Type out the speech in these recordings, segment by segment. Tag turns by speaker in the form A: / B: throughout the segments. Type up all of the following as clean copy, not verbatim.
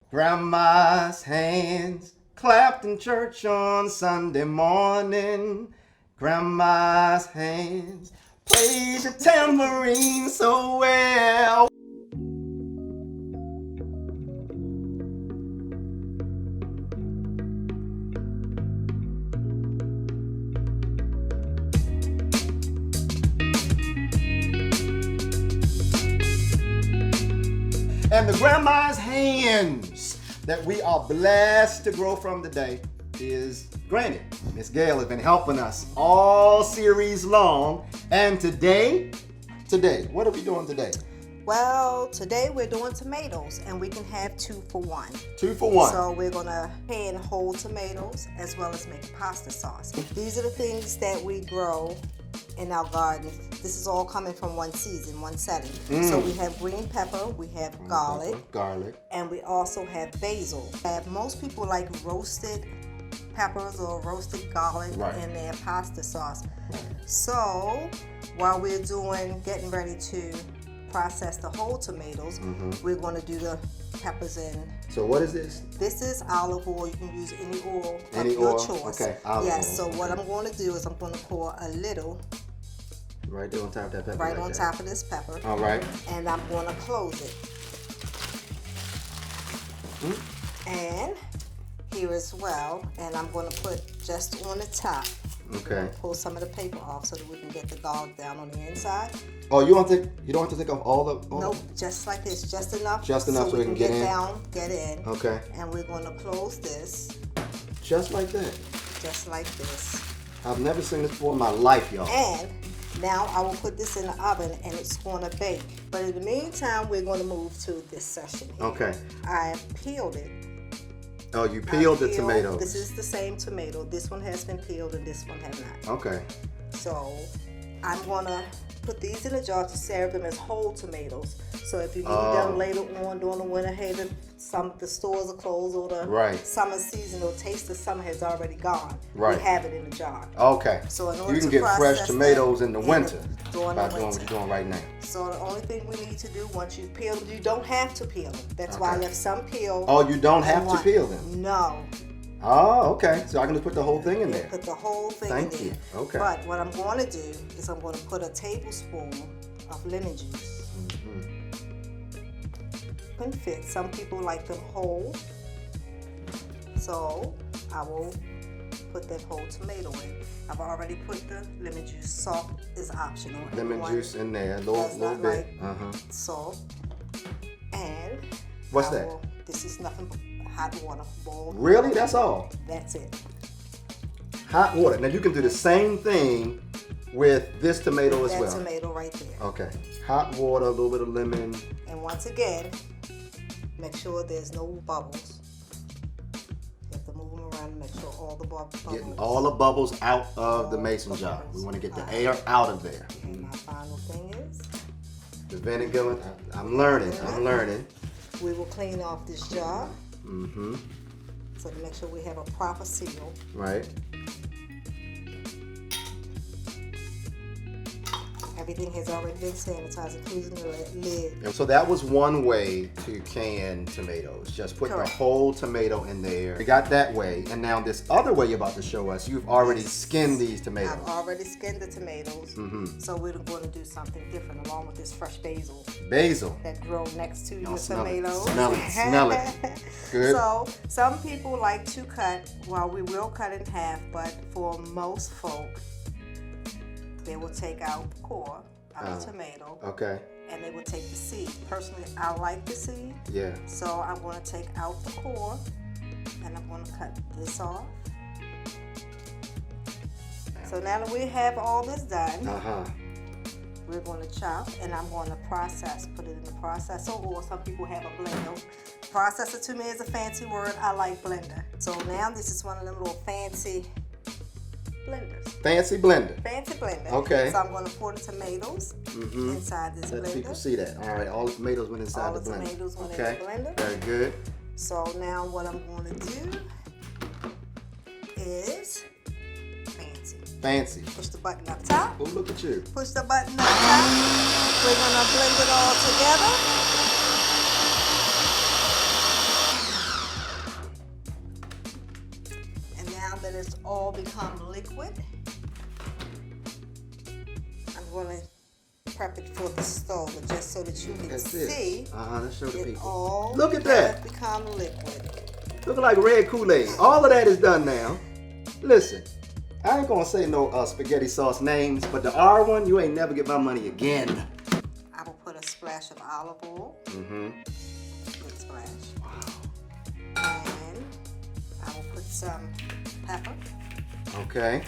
A: Grandma's hands clapped in church on Sunday morning. Grandma's hands played the tambourine so well. And the grandma's hands that we are blessed to grow from today is Granny. Miss Gail has been helping us all series long. And today, what are we doing today?
B: Well, today we're doing tomatoes, and we can have 2 for 1.
A: 2 for 1.
B: So we're gonna pan whole tomatoes as well as make pasta sauce. These are the things that we grow in our garden. This is all coming from one season, one setting. So we have green pepper, we have garlic, and we also have basil. Most people like roasted peppers or roasted garlic in their pasta sauce. So while we're getting ready to process the whole tomatoes, we're going to do the peppers in.
A: So what is this?
B: This is olive oil. You can use any oil of
A: Any
B: your
A: oil?
B: choice.
A: Okay, olive oil.
B: So what I'm going to do is I'm going to pour a little
A: right there on top of that pepper.
B: Right on top of this pepper.
A: All right.
B: And I'm going to close it. And here as well, and I'm going to put just on the top.
A: Okay.
B: Pull some of the paper off so that we can get the garlic down on the inside.
A: Oh, you don't have to take off all the.
B: Nope, just like this, just enough.
A: Just enough so we can get in.
B: Get in.
A: Okay.
B: And we're going to close this.
A: Just like that.
B: Just like this.
A: I've never seen this before in my life, y'all.
B: And now I will put this in the oven and it's going to bake. But in the meantime, we're going to move to this session here.
A: Okay.
B: I peeled it.
A: Oh, you peeled the tomatoes.
B: This is the same tomato. This one has been peeled and this one has not.
A: Okay.
B: So I'm going to put these in a jar to serve them as whole tomatoes. So if you need them later on during the winter, hey, the stores are closed or the summer season or taste of summer has already gone. We have it in a jar.
A: Okay.
B: So in order
A: you can
B: to
A: get fresh tomatoes in the winter
B: doing
A: by doing what you're doing right now.
B: So the only thing we need to do once you've peeled them, you don't have to peel them. That's why I left some peeled.
A: Oh, you don't have to peel them?
B: No.
A: Oh, okay. So I can just put the whole thing in there.
B: Put the whole thing in there.
A: Thank you. Okay.
B: But what I'm going to do is I'm going to put a tablespoon of lemon juice. Can fit. Some people like them whole. So I will put that whole tomato in. I've already put the lemon juice. Salt is optional.
A: Lemon juice in there, a little bit.
B: Salt. And
A: what's that?
B: This is nothing but hot water. Boiled
A: really?
B: water.
A: That's all?
B: That's it.
A: Hot water. Now you can do the same thing with this tomato as well.
B: That tomato right there.
A: Okay. Hot water, a little bit of lemon.
B: And once again, make sure there's no bubbles. You have to move them around and make sure all the bubbles.
A: Getting all the bubbles out of the mason jar. We want to get the air out of there.
B: And my final thing is
A: the vinegar. I'm learning.
B: We will clean off this jar. So to make sure we have a proper seal.
A: Right.
B: Everything has already been sanitized, including the lid.
A: And so that was one way to can tomatoes. Just put the whole tomato in there. We got that way. And now this other way you're about to show us, you've already skinned these tomatoes.
B: I've already skinned the tomatoes. So we're going to do something different along with this fresh basil.
A: Basil.
B: That grow next to your tomatoes.
A: Smell it. Good.
B: So some people like to cut, well, we will cut in half, but for most folk, they will take out the core of the tomato.
A: Okay.
B: And they will take the seed. Personally, I like the seed.
A: Yeah.
B: So I'm going to take out the core and I'm going to cut this off. So now that we have all this done, we're going to chop and I'm going to process. Put it in the processor, or some people have a blender. Processor to me is a fancy word. I like blender. So now this is one of them little fancy blenders.
A: Fancy blender.
B: Fancy blender.
A: Okay.
B: So I'm going to pour the tomatoes inside this blender.
A: Let people see that. All right. All the tomatoes went inside the blender.
B: All the tomatoes went in the blender.
A: Very good.
B: So now what I'm going to do is
A: fancy.
B: Push the button up top.
A: Oh, look at you.
B: Push the button up top. We're going to blend it all together. all become liquid, I'm going to prep it for the stove, but just so that you can see.
A: Let's show the
B: it
A: people.
B: all
A: Look at that.
B: Become liquid.
A: Looking like red Kool-Aid. All of that is done now. Listen, I ain't gonna say no spaghetti sauce names, but the R one, you ain't never get my money again.
B: I will put a splash of olive oil. Good splash. Wow. And I will put some pepper.
A: Okay.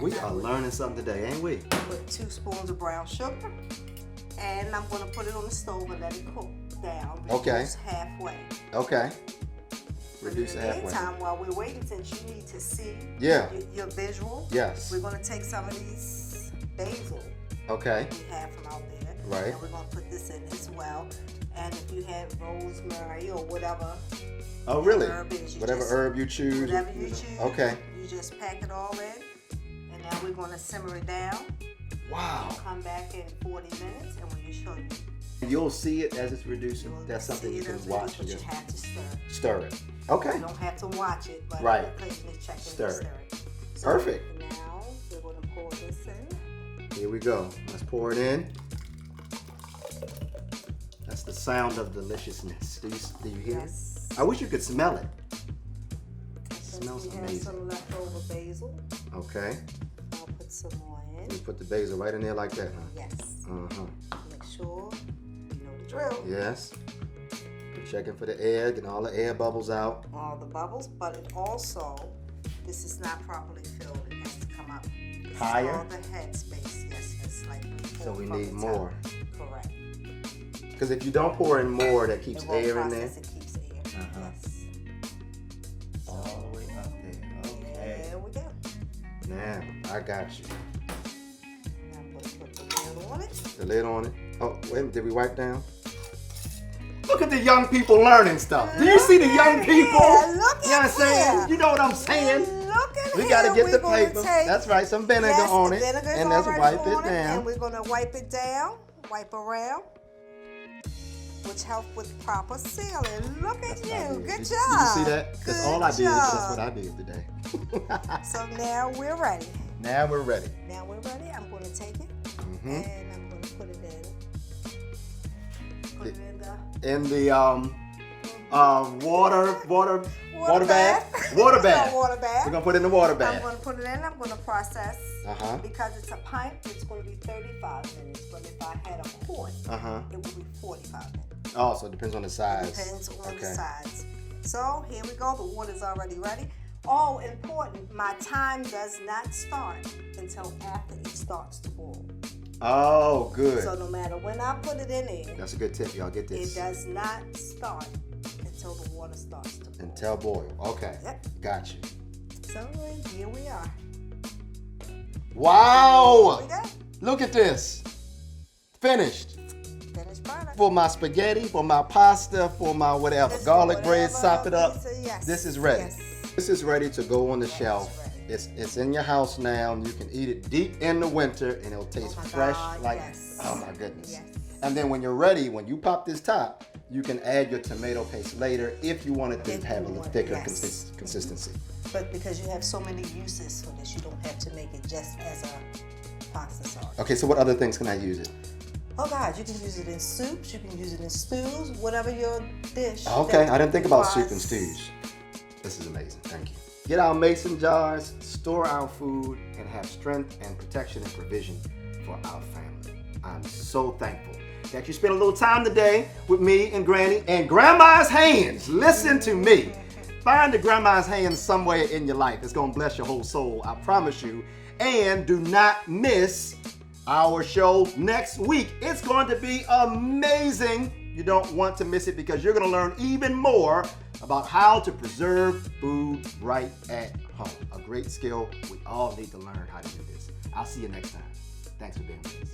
A: We are learning something today, ain't we?
B: Put 2 spoons of brown sugar. And I'm gonna put it on the stove and let it cook down. Reduce halfway.
A: Okay. Reduce halfway.
B: In the meantime, while we're waiting, since you need to see your visual,
A: yes,
B: we're going to take some of these basil we have from out there,
A: right?
B: And we're going to put this in as well. And if you have rosemary or whatever, herb is,
A: herb you choose,
B: whatever you choose,
A: okay,
B: you just pack it all in, and now we're going to simmer it down.
A: Wow.
B: We'll come back in 40 minutes, and when you show you.
A: You'll see it as it's reducing. That's something you can watch.
B: But you have to
A: stir it. Okay.
B: You don't have to watch it, but occasionally check it
A: stir
B: and stir it. So
A: perfect.
B: Now we're going to pour this in.
A: Here we go. Let's pour it in. That's the sound of deliciousness. Do you hear it? I wish you could smell it. It smells amazing.
B: We have some leftover basil.
A: Okay.
B: I'll put some more in.
A: You put the basil right in there like that, huh?
B: Yes. Make sure you know the drill.
A: Yes. We're checking for the air, getting all the air bubbles out.
B: All the bubbles, but it also, this is not properly filled. It has to come up
A: higher.
B: All the head space. Yes, it's like
A: so we need more.
B: Correct.
A: Because if you don't pour in more, that keeps air in there.
B: It keeps air. Yes.
A: All the way up there. Okay.
B: There we go.
A: Now I got you.
B: Now I'm going to put the lid on it.
A: The lid on it. Oh, wait a minute. Did we wipe down? Look at the young people learning stuff. Do you see the young people?
B: Look at
A: you know what I'm saying? You know what I'm saying?
B: Look at
A: we got to get the paper.
B: Take,
A: that's right. Some vinegar on it. And let's wipe it down.
B: And we're going to wipe it down. Wipe around. Which helps with proper sealing. Look at you. Good job.
A: Did you see that? That's all I did. That's what I did today.
B: So now we're ready.
A: Now we're ready.
B: Now we're ready. I'm going to take it. And I'm going to put it in. Put it in the water bath. Water bath.
A: We're gonna put it in the water bath.
B: I'm gonna put it in. I'm gonna process. Because it's a pint, it's gonna be 35 minutes. But if I had a quart, it would be 45 minutes.
A: Oh, so it depends on the size.
B: It depends on the size. So here we go. The water's already ready. Oh, important. My time does not start until after it starts to boil.
A: Oh, good.
B: So no matter when I put it in there,
A: that's a good tip, y'all. Get this.
B: It does not start until the water starts to boil.
A: Until boil. Okay.
B: Yep.
A: Got you.
B: So here we are.
A: Wow.
B: Here we go.
A: Look at this. Finished.
B: Finished product.
A: For my spaghetti, for my pasta, for my whatever. Garlic bread, sop it up.
B: Yes.
A: This is ready.
B: Yes.
A: This is ready to go on the shelf. It's in your house now, and you can eat it deep in the winter, and it'll taste fresh oh my goodness.
B: Yes.
A: And then when you're ready, when you pop this top, you can add your tomato paste later if you want it to have a little thicker consistency.
B: But because you have so many uses for this, you don't have to make it just as a pasta sauce.
A: Okay, so what other things can I use it?
B: Oh God, you can use it in soups, you can use it in stews, whatever your dish.
A: Okay, I didn't think about soup and stews. This is amazing, thank you. Get our mason jars, store our food, and have strength and protection and provision for our family. I'm so thankful that you spent a little time today with me and Granny and Grandma's hands. Listen to me. Find the Grandma's hands somewhere in your life. It's gonna bless your whole soul, I promise you. And do not miss our show next week. It's going to be amazing. You don't want to miss it because you're going to learn even more about how to preserve food right at home. A great skill. We all need to learn how to do this. I'll see you next time. Thanks for being with us.